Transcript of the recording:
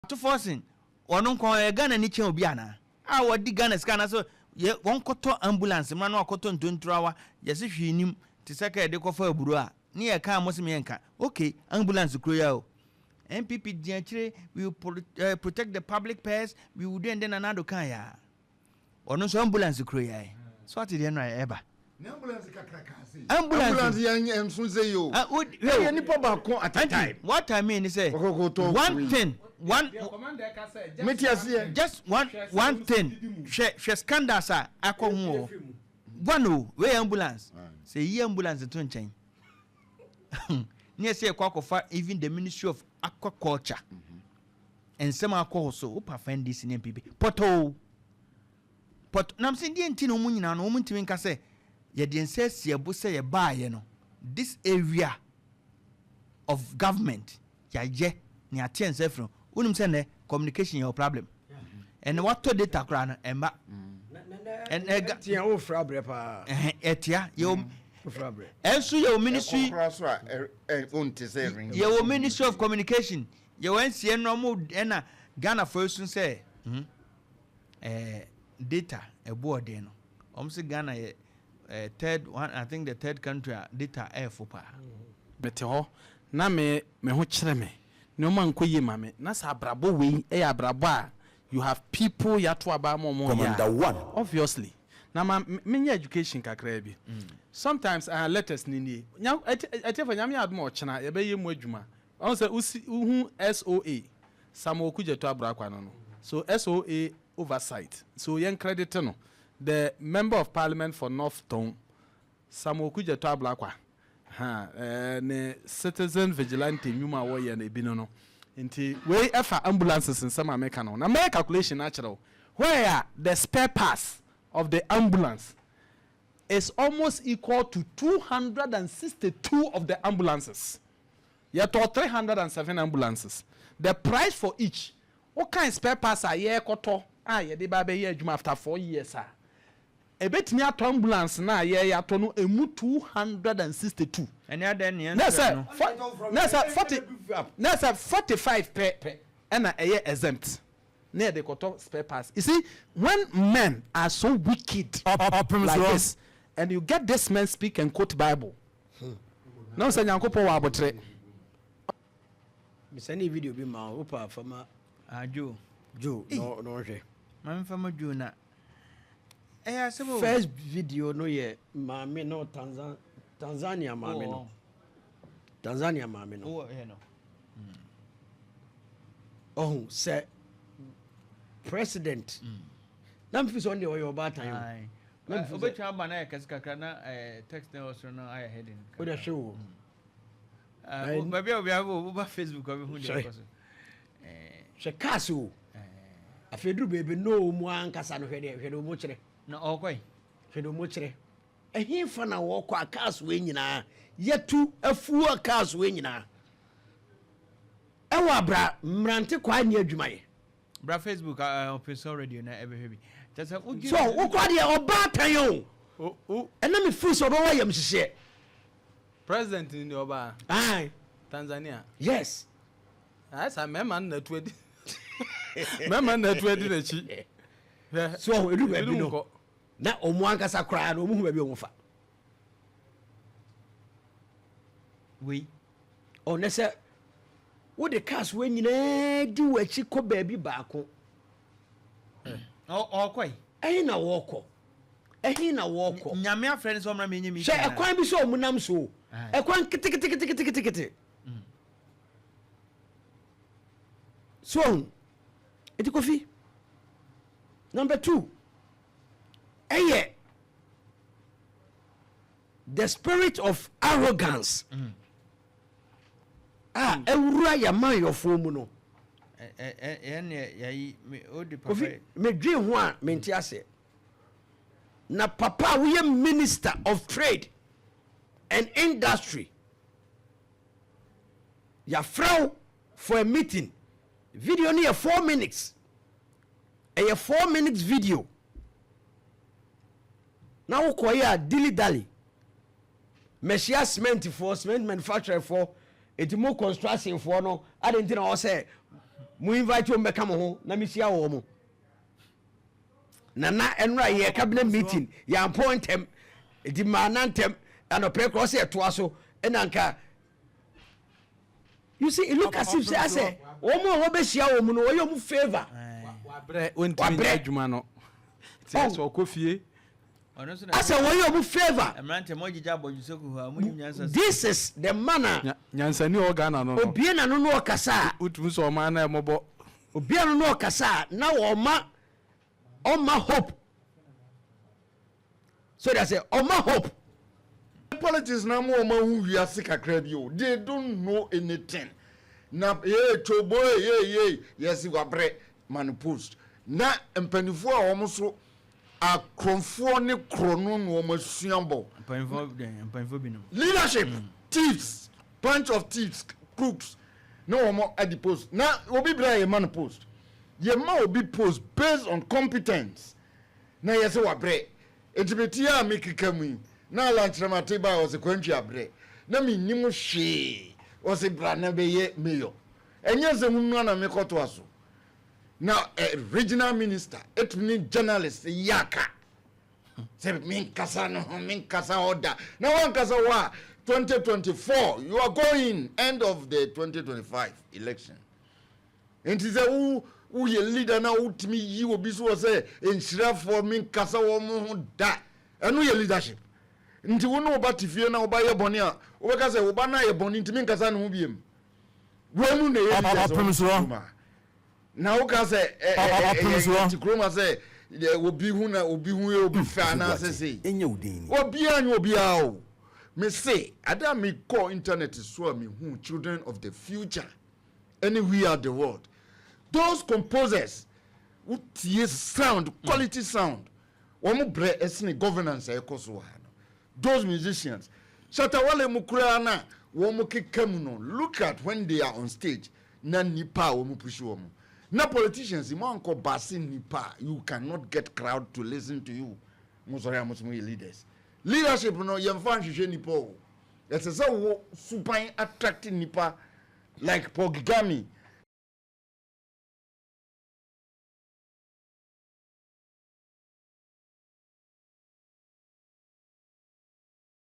to forcing ono kon Ghana ni chen obi ana a wodi Ghana scan so ye won koto ambulance ma na akoto ntonturawa ye se hwenim te seka de kofa aburu a ni ye kan mosem ye nka okay ambulance kro ya o MPP dianchire we will protect the public purse we will do and then another kan ya ono so ambulance kro ya so ati de no eba ambulance kakraka say ambulance yan enso say yo we nipa ba kon at a time what I mean is say one thing just one thing she scandals are akwo one we ambulance say ye ambulance to nchen near say kwakofa even the Ministry of Aquaculture and some alcohol so upa find this in MPP poto nam say the ntino mu nyina no mu ntimi nka say ye de nse ye bo say ye ba ye no this area of government ya ye ni attense from unim say ne communication your problem and what to data kra no emba and tia o fra bre pa etia yo enso your ministry your Ministry of Communication your NCN no mo na Ghana first say data a board no say Ghana third one I think the third country data air for pa mete ho na me ho kire me no man koyi mame na sa brabo we e abrabo a you have people ya to aba mo Commander one obviously na me education kakra bi sometimes letters ni nya atifa nyame admo ochena ye be yemu adwuma on say uhu SOA Samuel Kujeto abrakwa no so SOA oversight so yen credit no the member of parliament for North Town Samuel Kujeto abrakwa ne citizen vigilante nyuma wo ye na ebi no nti we efa ambulances in some America no na my calculation natural where the spare parts of the ambulance is almost equal to 262 of the ambulances. You have 307 ambulances. The price for each, what kind of spare parts are here? Koto, ye de babe ye juma after 4 years, a bit near to ambulance na ye ya to no emu 262. And ya then ye. No sir, 45 per and a year exempt. Near the koto spare parts. You see, when men are so wicked like this, and you get this man speak and quote Bible. No say nyankopo wa abotre. Me send video bi ma opa fama Joe no hwe. Man fama Joe na. Asebo First video no ye maame no Tanzania maame no. Tanzania maame no. Oh no. Oh say president. Nam fi so ndey o ba tan. Obetwa ba na yakasi kakra na text na also na I heading. O de hwe wo. Baby obi abo ba Facebook obi hu dey koso. She kaso. Afedru bebe no mu ankasa no hwe de mu kire. Na okoi. Hwe de mu kire. Ehimfa na wo kwa kaso we nyina. Yetu afu kaso we nyina. Ewa bra mrante kwa ni adwuma ye. Bra Facebook Opemsuo radio na ebehwe. So wo kwa de oba tan yo. Ena me free so oba wa yam hihye. President in the oba. Aye. Tanzania. Yes. That's a man na 20. Man na 20 na chi. So edu ba bi no. Na omu ankasa kra na omu hu ba bi omu fa. We. Oh na say wo de cars we nyina di wachi ko ba bi baako. Okoi. Ehin na woko. Nyame afrɛ so mra menye mi. She ekwan bi so omunam so. Ekwan kiti. So, eti kofi. Number 2. The spirit of arrogance. Ewura ya man your fomu no. Kofi, me dream ho a menti ase. Na papa we minister of trade and industry. Ya frau for a meeting. Video near 4 minutes. A 4 minutes video. Now koya dilly dally. Meshia cement manufacturer for it more construction for no. I didn't know say mu invite you mbeka mo ho na mesia wo mo na enra ye cabinet meeting ya appoint him di manantem and opre cross e to aso enanka. You see, look as if I say omo be hia wo mu no wo mu favor wabre ontimi adwuma no ti aso kofie. As a way of favor. This is the manner. Nyansani organa no. Obiana no no kasa. Utum so ma na emobo. Obiana no kasa na oma hope. So they say oma hope. Politics na mo oma hu wiase kakra bi o. They don't know anything. Na chobo yes wabre man post. Na empanifo a omo so akromfo ne krono no masuambo leadership thieves, bunch of thieves, crooks no more at the post na obi bra ye man post ye ma obi post based on competence na ye se wa bre etibeti a mekikamu na lanchra mateba o se kwantwi abre na minnim hwe o se bra na be ye mayor enye se hunu na mekoto aso. Now, a regional minister, it means journalist, yaka. Say, min kasa order. Now, one kasa wa 2024, you are going end of the 2025 election. And he said, who ye leader now, who to me, you will be so say, in shira for min kasa wa mu da. And who ye leadership. And you know about if you know by your bonia, or because Obana ye boni to min kasa no biem. When you know, now ka say Kroma say obi hu na obi hu obi fa na say enye odin obi anyo obi awo me say ada me call internet so me hu children of the future anywhere the world, those composers who tie sound quality sound womo bre esne governance e koso ha no, those musicians Shatawale mukura na womo kekamu no, look at when they are on stage na nipa womo push womo. Now politicians, you cannot get crowd to listen to you. Leaders. Leadership, no, you find nipo. It's a so super attractive nipa like Pogigami